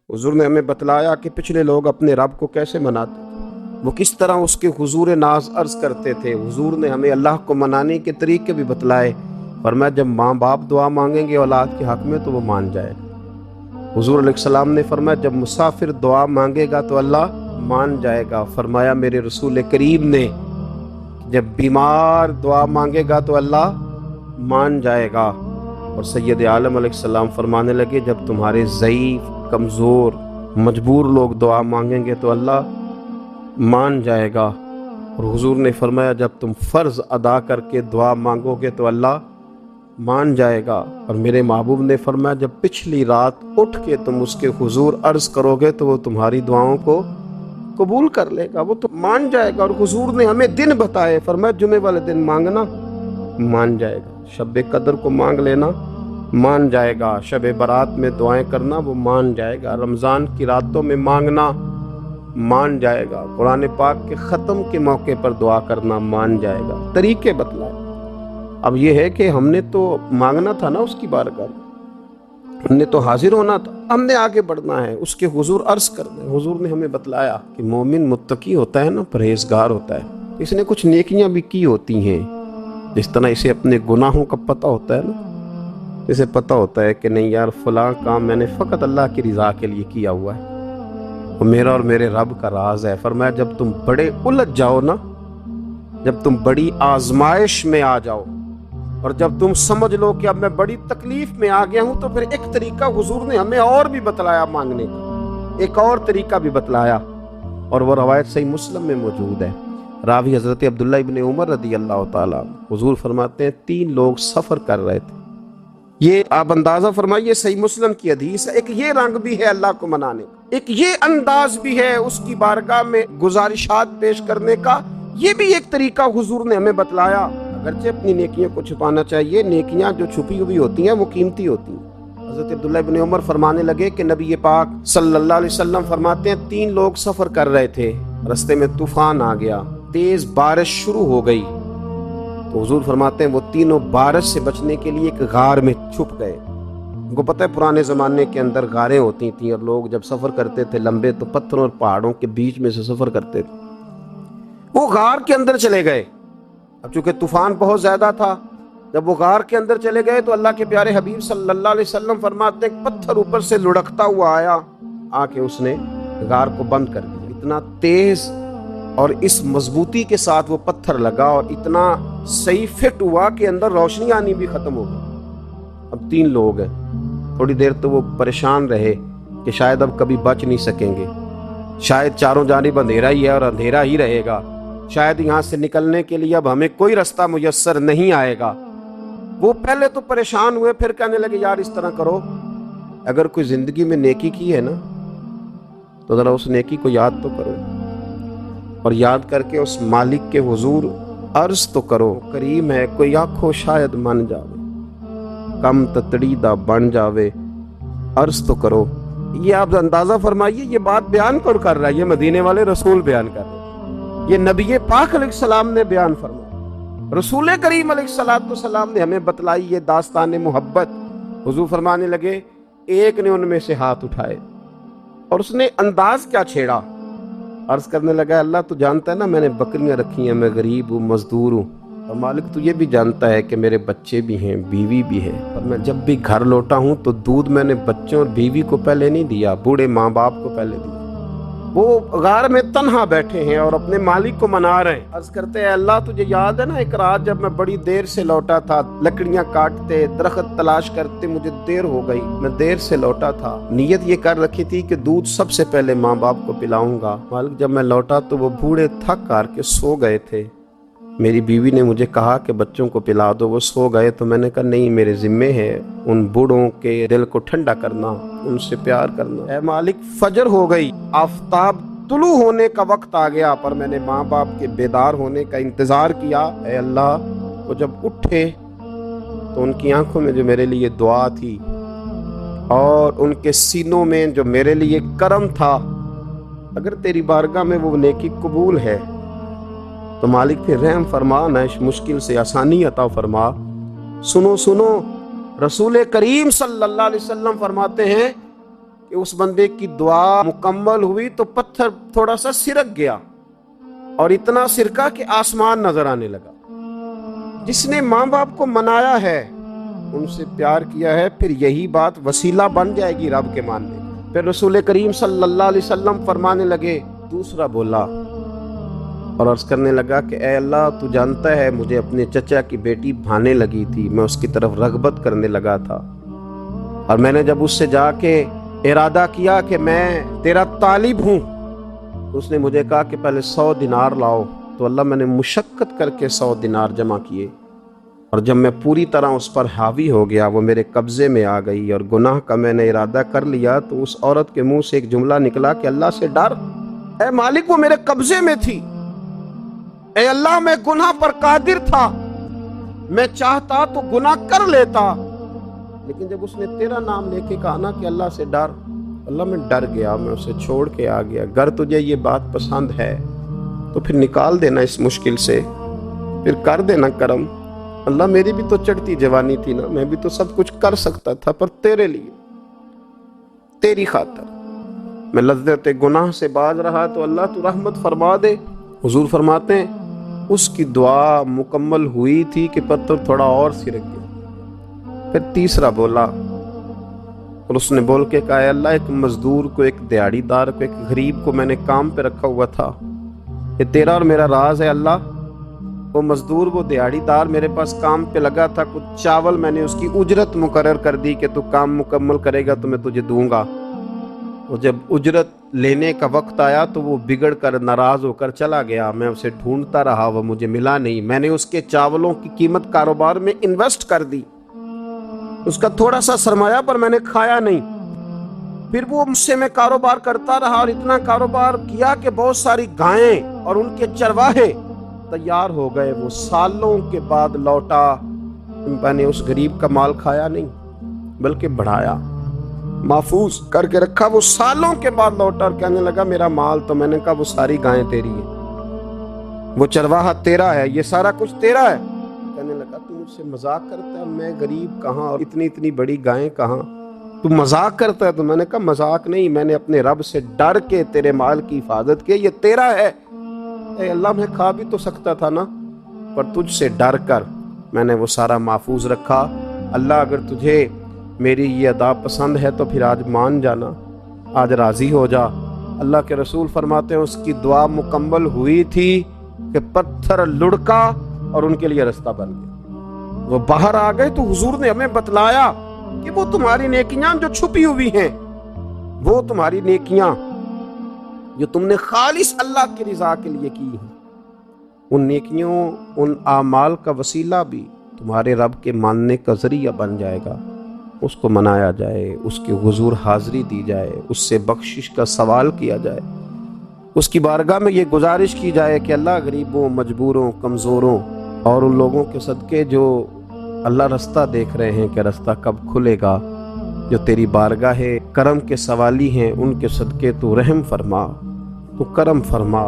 हुजूर ने हमें बतलाया कि पिछले लोग अपने रब को कैसे मनाते थे, वो किस तरह उसके हुजूर नाज अर्ज करते थे। हुजूर ने हमें अल्लाह को मनाने के तरीके भी बतलाए। फरमाया जब माँ बाप दुआ मांगेंगे औलाद के हक में तो वो मान जाएगा। हुजूर अलैहिस्सलाम ने फरमाया जब मुसाफिर दुआ मांगेगा तो अल्लाह मान जाएगा। फरमाया मेरे रसूल करीम ने जब बीमार दुआ मांगेगा तो अल्लाह मान जाएगा। और सैयद आलम अलैहिस्सलाम फरमाने लगे जब तुम्हारे ज़ईफ़, कमज़ोर, मजबूर लोग दुआ मांगेंगे तो अल्लाह मान जाएगा। और हुजूर ने फरमाया जब तुम फ़र्ज़ अदा करके दुआ मांगोगे तो अल्लाह मान जाएगा। और मेरे महबूब ने फरमाया जब पिछली रात उठ के तुम उसके हुजूर अर्ज़ करोगे तो वो तुम्हारी दुआओं को कबूल कर लेगा, वो तो मान जाएगा। और हुजूर ने हमें दिन बताए, फरमाया जुमे वाले दिन मांगना मान जाएगा, शब कदर को मांग लेना मान जाएगा, शब बारात में दुआएं करना वो मान जाएगा, रमज़ान की रातों में मांगना मान जाएगा, कुरान पाक के ख़त्म के मौके पर दुआ करना मान जाएगा। तरीके बतलाए। अब ये है कि हमने तो मांगना था ना उसकी बारगाह में, हमने तो हाजिर होना था, हमने आगे बढ़ना है, उसके हुजूर अर्ज़ करना है। हुजूर ने हमें बतलाया कि मोमिन मुत्तकी होता है ना, परहेजगार होता है, इसने कुछ नेकियां भी की होती हैं। जिस तरह इसे अपने गुनाहों का पता होता है ना, इसे पता होता है कि नहीं यार फलां काम मैंने फ़कत अल्लाह की रज़ा के लिए किया हुआ है, वो मेरा और मेरे रब का राज है। फरमाया जब तुम बड़े उलझ जाओ ना, जब तुम बड़ी आजमाइश में आ जाओ और जब तुम समझ लो कि अब मैं बड़ी तकलीफ में आ गया हूं, तो फिर एक तरीका हुजूर ने हमें और भी बतलाया मांगने का, एक और तरीका भी बतलाया। और वो रवायत सही मुस्लिम में मौजूद है। रावी हज़रत अब्दुल्ला इब्न उमर रदी अल्लाह ताला, हुजूर फरमाते हैं 3 लोग सफ़र कर रहे थे। ये आप अंदाज़ा फरमाइए, सही मुस्लिम की हदीस है। एक ये रंग भी है अल्लाह को मनाने का, एक ये अंदाज भी है उसकी बारगाह में गुजारिशात पेश करने का, ये भी एक तरीका हुजूर ने हमें बतलाया। अगरचे अपनी नेकियों को छुपाना चाहिए, नेकियां जो छुपी हुई होती हैं वो कीमती होती हैं। हज़रत अब्दुल्ला इब्न उमर फरमाने लगे कि नबी पाक सल्लल्लाहु अलैहि वसल्लम फरमाते हैं 3 लोग सफ़र कर रहे थे, रास्ते में तूफान आ गया, तेज बारिश शुरू हो गई, तो हुजूर फरमाते हैं वो तीनों बारिश से बचने के लिए एक गार में छुप गए। उनको पता है पुराने ज़माने के अंदर गारें होती थी और लोग जब सफ़र करते थे लंबे तो पत्थरों और पहाड़ों के बीच में से सफ़र करते थे। वो गार के अंदर चले गए। अब चूंकि तूफान बहुत ज़्यादा था, जब वो गार के अंदर चले गए तो अल्लाह के प्यारे हबीब सल्लल्लाहु अलैहि वसल्लम फरमाते हैं पत्थर ऊपर से लुढ़कता हुआ आया, आके उसने गार को बंद कर दिया। इतना तेज और इस मजबूती के साथ वो पत्थर लगा और इतना सही फिट हुआ कि अंदर रोशनी आनी भी खत्म हो गई। अब 3 लोग हैं, थोड़ी देर तो वो परेशान रहे कि शायद अब कभी बच नहीं सकेंगे, शायद चारों जानिब अंधेरा ही है और अंधेरा ही रहेगा, शायद यहाँ से निकलने के लिए अब हमें कोई रास्ता मुयस्सर नहीं आएगा। वो पहले तो परेशान हुए, फिर कहने लगे यार इस तरह करो, अगर कोई जिंदगी में नेकी की है ना तो जरा उस नेकी को याद तो करो और याद करके उस मालिक के हुजूर अर्ज तो करो, करीम है कोई आखो शायद मन जावे, कम ततड़ी दा बन जावे, अर्ज तो करो। ये आप अंदाजा फरमाइए, ये बात बयान कौन कर रहा है? ये मदीने वाले रसूल बयान कर रहे हैं, ये नबी पाक अलैहिस्सलाम ने बयान फरमाया, रसूल करीम अलैहिस्सलाम ने हमें बतलाई ये दास्तान मोहब्बत। हुजूर फरमाने लगे एक ने उनमें से हाथ उठाए और उसने अंदाज क्या छेड़ा, अर्ज करने लगा अल्लाह तो जानता है ना मैंने बकरियां रखी हैं, मैं गरीब हूँ, मजदूर हूँ, और मालिक तू ये भी जानता है कि मेरे बच्चे भी हैं, बीवी भी है, और मैं जब भी घर लौटा हूँ तो दूध मैंने बच्चों और बीवी को पहले नहीं दिया, बूढ़े माँ बाप को पहले दिया। वो गार में तन्हा बैठे हैं और अपने मालिक को मना रहे हैं। अर्ज करते हैं अल्लाह तुझे याद है ना एक रात जब मैं बड़ी देर से लौटा था, लकड़ियां काटते दरख्त तलाश करते मुझे देर हो गई, मैं देर से लौटा था, नीयत ये कर रखी थी कि दूध सबसे पहले माँ बाप को पिलाऊंगा। मालिक जब मैं लौटा तो वो बूढ़े थक कर के सो गए थे, मेरी बीवी ने मुझे कहा कि बच्चों को पिला दो, वो सो गए, तो मैंने कहा नहीं मेरे जिम्मे है उन बूढ़ों के दिल को ठंडा करना, उनसे प्यार करना। ऐ मालिक फजर हो गई, आफताब तुलू होने का वक्त आ गया, पर मैंने माँ बाप के बेदार होने का इंतजार किया। ऐ अल्लाह, वो जब उठे तो उनकी आंखों में जो मेरे लिए दुआ थी और उनके सीनों में जो मेरे लिए करम था, अगर तेरी बारगाह में वो नेकी कबूल है तो मालिक फिर रहम फरमा, न इस मुश्किल से आसानी अता फरमा। सुनो सुनो, रसूल करीम सल्लल्लाहु अलैहि वसल्लम फरमाते हैं کہ اس بندے کی دعا مکمل ہوئی تو پتھر تھوڑا سا سرک گیا اور اتنا سرکا کہ آسمان نظر آنے لگا۔ جس نے ماں باپ کو منایا ہے، ان سے پیار کیا ہے، پھر یہی بات وسیلہ بن جائے گی رب کے ماننے کا۔ پھر رسول کریم صلی اللہ علیہ وسلم فرمانے لگے، دوسرا بولا اور عرض کرنے لگا کہ اے اللہ، تو جانتا ہے مجھے اپنے چچا کی بیٹی بھانے لگی تھی، میں اس کی طرف رغبت کرنے لگا تھا، اور میں نے جب اس سے جا کے ارادہ کیا کہ میں تیرا طالب ہوں، تو اس نے مجھے کہا کہ پہلے 100 دینار لاؤ، تو اللہ میں نے مشقت کر کے 100 دینار جمع کیے، اور جب میں پوری طرح اس پر حاوی ہو گیا، وہ میرے قبضے میں آ گئی اور گناہ کا میں نے ارادہ کر لیا، تو اس عورت کے منہ سے ایک جملہ نکلا کہ اللہ سے ڈر، اے مالک وہ میرے قبضے میں تھی، اے اللہ میں گناہ پر قادر تھا، میں چاہتا تو گناہ کر لیتا، لیکن جب اس نے تیرا نام لے کے کہا نا کہ اللہ سے ڈر، اللہ میں ڈر گیا، میں اسے چھوڑ کے آ گیا۔ اگر تجھے یہ بات پسند ہے تو پھر نکال دینا اس مشکل سے، پھر کر دینا کرم۔ اللہ میری بھی تو چڑھتی جوانی تھی نا، میں بھی تو سب کچھ کر سکتا تھا، پر تیرے لیے، تیری خاطر میں لذت گناہ سے باز رہا، تو اللہ تو رحمت فرما دے۔ حضور فرماتے ہیں اس کی دعا مکمل ہوئی تھی کہ پتھر تھوڑا اور سرک گیا۔ پھر تیسرا بولا اور اس نے بول کے کہا، اے اللہ، ایک مزدور کو، ایک دیہڑی دار کو، ایک غریب کو میں نے کام پہ رکھا ہوا تھا، یہ تیرا اور میرا راز ہے اللہ۔ وہ مزدور، وہ دیہڑی دار میرے پاس کام پہ لگا تھا، کچھ چاول میں نے اس کی اجرت مقرر کر دی کہ تو کام مکمل کرے گا تو میں تجھے دوں گا۔ وہ جب اجرت لینے کا وقت آیا تو وہ بگڑ کر ناراض ہو کر چلا گیا، میں اسے ڈھونڈتا رہا، وہ مجھے ملا نہیں۔ میں نے اس کے چاولوں کی قیمت کاروبار میں انویسٹ کر دی، اس کا تھوڑا سا سرمایہ پر میں نے کھایا نہیں۔ پھر وہ مجھ سے میں کاروبار کرتا رہا اور اتنا کاروبار کیا کہ بہت ساری گائیں اور ان کے چرواہے تیار ہو گئے۔ وہ سالوں کے بعد لوٹا، میں نے اس غریب کا مال کھایا نہیں بلکہ بڑھایا، محفوظ کر کے رکھا۔ وہ سالوں کے بعد لوٹا اور کہنے لگا میرا مال، تو میں نے کہا وہ ساری گائیں تیری ہیں، وہ چرواہا تیرا ہے، یہ سارا کچھ تیرا ہے۔ کہنے لگا تو مجھ سے مذاق کرتا ہے، میں غریب کہاں اور اتنی بڑی گائیں کہاں، تو مذاق کرتا ہے؟ تو میں نے کہا مذاق نہیں، میں نے اپنے رب سے ڈر کے تیرے مال کی حفاظت کی، یہ تیرا ہے۔ اے اللہ، میں کھا بھی تو سکتا تھا نا، پر تجھ سے ڈر کر میں نے وہ سارا محفوظ رکھا۔ اللہ اگر تجھے میری یہ ادا پسند ہے تو پھر آج مان جانا، آج راضی ہو جا۔ اللہ کے رسول فرماتے ہیں اس کی دعا مکمل ہوئی تھی کہ پتھر لڑکا اور ان کے لیے رستہ بن گیا، وہ باہر آ گئے۔ تو حضور نے ہمیں بتلایا کہ وہ تمہاری نیکیاں جو چھپی ہوئی ہیں، وہ تمہاری نیکیاں جو تم نے خالص اللہ کی رضا کے لیے کی ہیں، ان نیکیوں، ان اعمال کا وسیلہ بھی تمہارے رب کے ماننے کا ذریعہ بن جائے گا۔ اس کو منایا جائے، اس کے حضور حاضری دی جائے، اس سے بخشش کا سوال کیا جائے، اس کی بارگاہ میں یہ گزارش کی جائے کہ اللہ غریبوں، مجبوروں، کمزوروں اور ان لوگوں کے صدقے جو اللہ رستہ دیکھ رہے ہیں کہ رستہ کب کھلے گا، جو تیری بارگاہ کرم کے سوالی ہیں، ان کے صدقے تو رحم فرما، تو کرم فرما۔